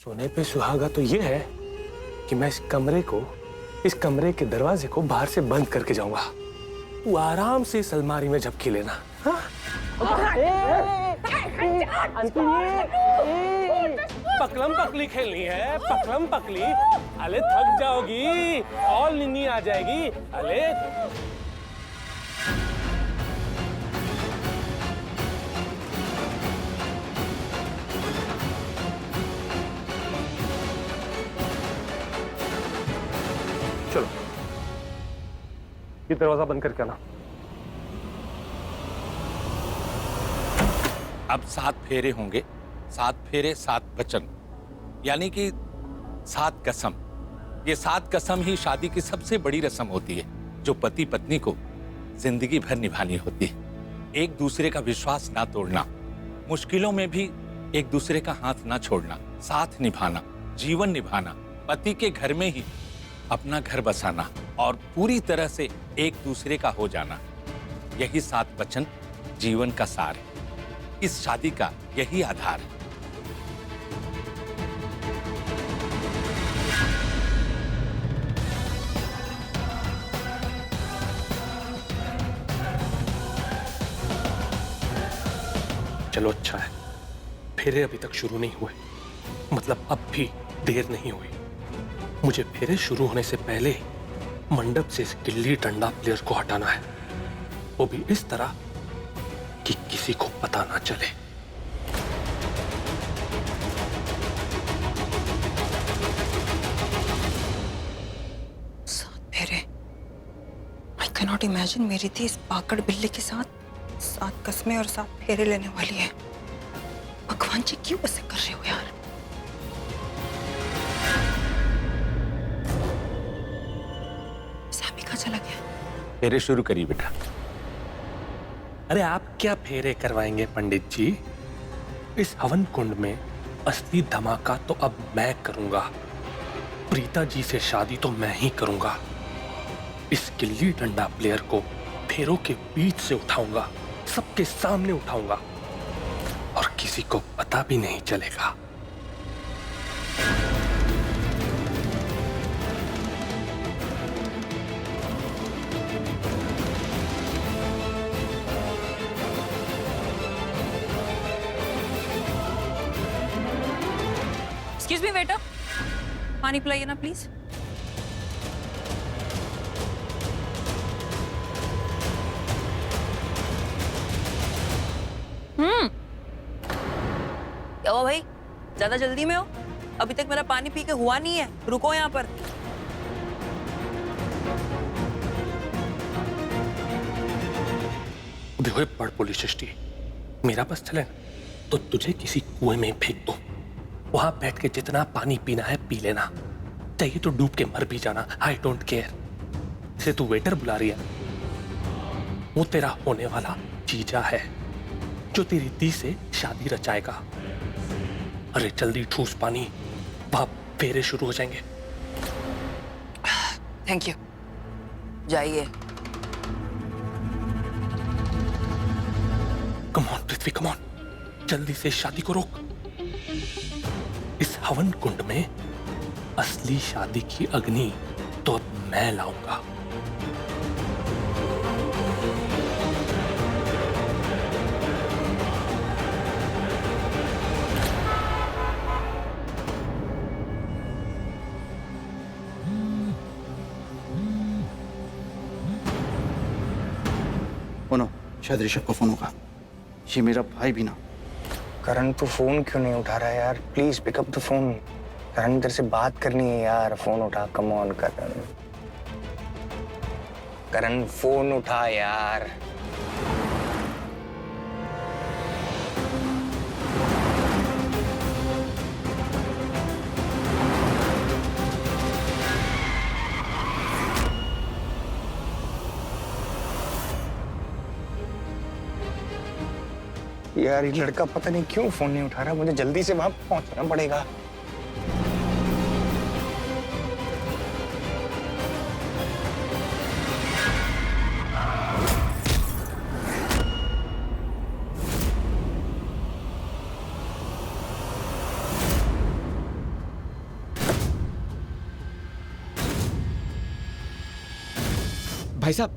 सोने पे सुहागा तो ये है कि मैं इस कमरे के दरवाजे को बाहर से बंद करके जाऊंगा। तू आराम से इस अलमारी में झपकी लेना। हाँ? पकलम पकली खेलनी है, पकलम पकली। अले थक जाओगी और नींद आ जाएगी। अले चलो ये दरवाजा बंद करके आना। अब 7 फेरे होंगे, 7 फेरे 7 वचन, यानी कि 7 कसम। ये 7 कसम ही शादी की सबसे बड़ी रस्म होती है, जो पति पत्नी को जिंदगी भर निभानी होती है। एक दूसरे का विश्वास ना तोड़ना, मुश्किलों में भी एक दूसरे का हाथ ना छोड़ना, साथ निभाना, जीवन निभाना, पति के घर में ही अपना घर बसाना और पूरी तरह से एक दूसरे का हो जाना। यही 7 वचन जीवन का सार है। इस शादी का यही आधार है। चलो अच्छा है, फेरे अभी तक शुरू नहीं हुए, मतलब अब भी देर नहीं हुई। मुझे फेरे शुरू होने से पहले मंडप से इस गिल्ली डंडा प्लेयर को हटाना है, वो भी इस तरह कि किसी को पता ना चले। सात फेरे। I cannot imagine मेरी थी इस पाकड़ बिल्ली के साथ 7 कस्में और 7 फेरे लेने वाली है। भगवान जी क्यों ऐसे कर रहे हो यार? सैमी कहाँ चला गया? फेरे शुरू करिए बेटा। अरे आप क्या फेरे करवाएंगे पंडित जी? इस हवन कुंड में असली धमाका तो अब मैं करूंगा। प्रीता जी से शादी तो मैं ही करूंगा। इस गिल्ली डंडा प्लेयर को फेरों के बीच से उठाऊंगा, सबके सामने उठाऊंगा और किसी को पता भी नहीं चलेगा। एक्सक्यूज मी वेटर, पानी पिलाइए ना प्लीज। क्या हुआ भाई, ज्यादा जल्दी में हो? अभी तक मेरा पानी पी के हुआ नहीं है, रुको यहाँ पर। देखो बड़ पुलिस सृष्टि, मेरा बस चले तो तुझे किसी कुएं में फेंक दो, वहां बैठ के जितना पानी पीना है पी लेना, चाहिए तो डूब के मर भी जाना। I don't care. से तू वेटर बुला रही है, वो तेरा होने वाला जीजा है जो तेरी दी से शादी रचाएगा। अरे जल्दी ठूस पानी, वहां फेरे शुरू हो जाएंगे। थैंक यू, जाइए। Come on Prithvi, come on, जल्दी से शादी को रोक। इस हवन कुंड में असली शादी की अग्नि तो अब मैं लाऊंगा। नो, शायद ऋषभ का फोन होगा। ये मेरा भाई भी ना। करण तू फोन क्यों नहीं उठा रहा है यार? Please pick up the phone. Karan तेरे से बात करनी है यार, फोन उठा। Come on Karan, Karan phone उठा यार। यार ये लड़का पता नहीं क्यों फोन नहीं उठा रहा, मुझे जल्दी से वहां पहुंचना पड़ेगा। भाई साहब,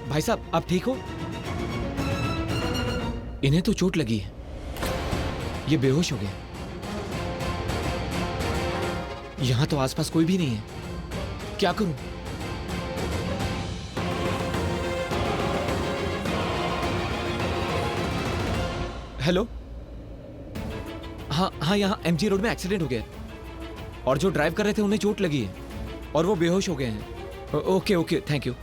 भाई साहब आप ठीक हो? इन्हें तो चोट लगी है, ये बेहोश हो गए। यहां तो आसपास कोई भी नहीं है, क्या करूं? हेलो, हाँ हाँ, यहाँ एमजी रोड में एक्सीडेंट हो गया है और जो ड्राइव कर रहे थे उन्हें चोट लगी है और वो बेहोश हो गए हैं। Okay okay, thank you.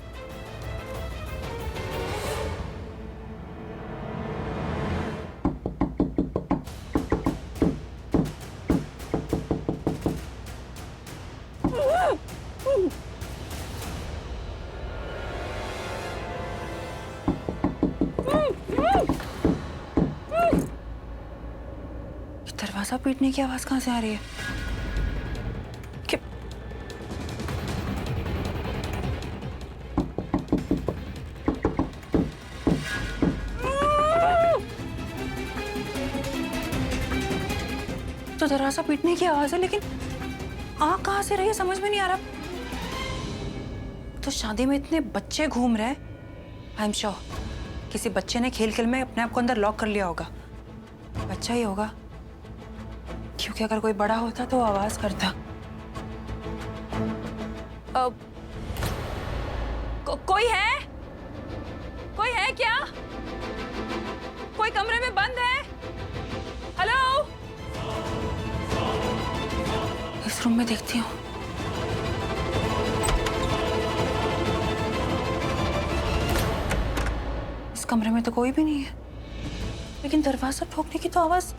दरवाजा पीटने की आवाज कहां से आ रही है? तो दरवाजा पीटने की आवाज है, लेकिन आ कहां से रही है समझ में नहीं आ रहा। तो शादी में इतने बच्चे घूम रहे, आई एम श्योर किसी बच्चे ने खेल खेल में अपने आप को अंदर लॉक कर लिया होगा। बच्चा ही होगा, क्योंकि अगर कोई बड़ा होता तो आवाज करता। कोई है? कोई है क्या? कोई कमरे में बंद है? हेलो, इस रूम में देखती हूँ। इस कमरे में तो कोई भी नहीं है, लेकिन दरवाजा ठोकने की तो आवाज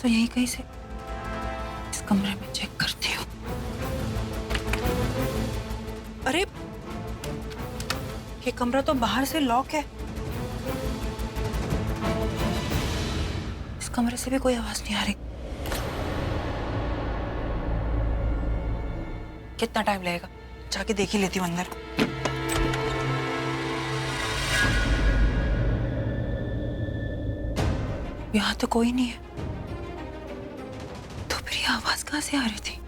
तो यही कहीं से। इस कमरे में चेक करती हूँ। अरे, ये कमरा तो बाहर से लॉक है। इस कमरे से भी कोई आवाज नहीं आ रही। कितना टाइम लगेगा? जाके देख ही लेती हूँ अंदर। यहाँ तो कोई नहीं है, तो फिर ये आवाज कहाँ से आ रही थी?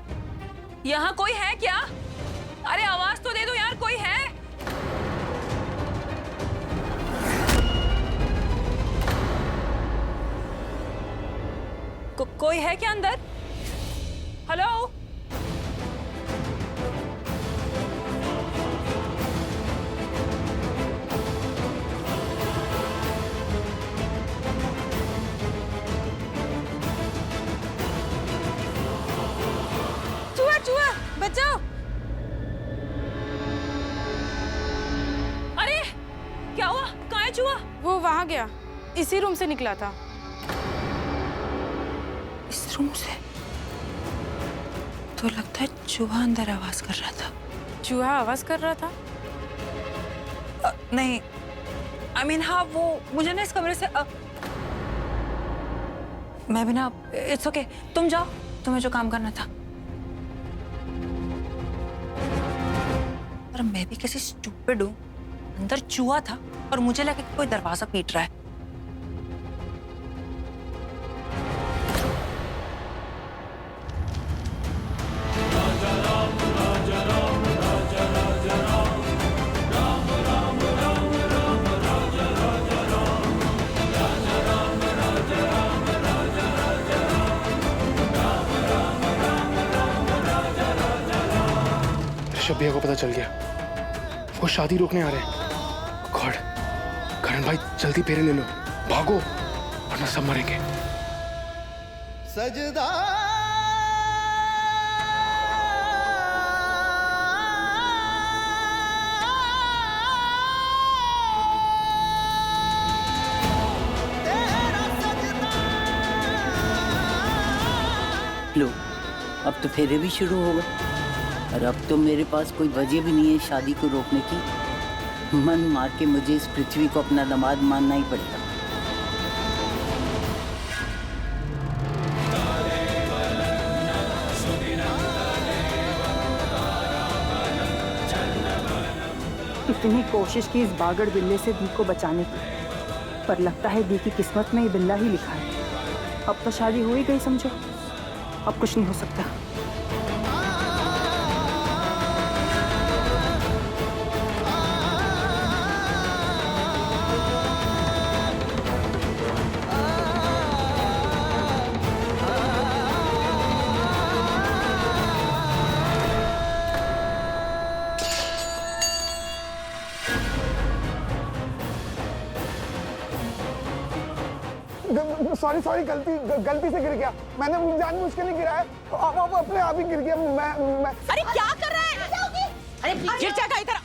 यहाँ कोई है क्या? अरे आवाज तो दे दो यार, कोई है? कोई है क्या अंदर? हेलो? चूहा चूहा बचाओ! अरे क्या हुआ? कहाँ है चूहा? वो वहां गया, इसी रूम से निकला था। इस रूम से? तो लगता है चूहा अंदर आवाज कर रहा था। चूहा आवाज कर रहा था? नहीं, I mean, हाँ, वो मुझे ना इस कमरे से मैं भी ना, इट्स ओके, तुम जाओ, तुम्हें जो काम करना था। पर मैं भी कैसी स्टूपिड हूँ, अंदर चूहा था और मुझे लगा कि कोई दरवाजा पीट रहा है। ऋषभ भैया को पता चल गया, वो शादी रोकने आ रहे हैं। गॉड, करण भाई जल्दी फेरे ले लो, भागो वरना सब मरेंगे। सजदा लो, अब तो फेरे भी शुरू हो गए और अब तो मेरे पास कोई वजह भी नहीं है शादी को रोकने की। मन मार के मुझे इस पृथ्वी को अपना दामाद मानना ही पड़ेगा। इतनी कोशिश की इस बागड़ बिल्ले से दी को बचाने की, पर लगता है दी की किस्मत में ये बिल्ला ही लिखा है। अब तो शादी हो ही गई समझो, अब कुछ नहीं हो सकता। सॉरी सॉरी गलती से गिर गया। मैंने जानबूझ के नहीं गिरा है, अब अपने आप ही गिर गया। मैं अरे क्या कर रहा है? अरे गिर जाएगा इधर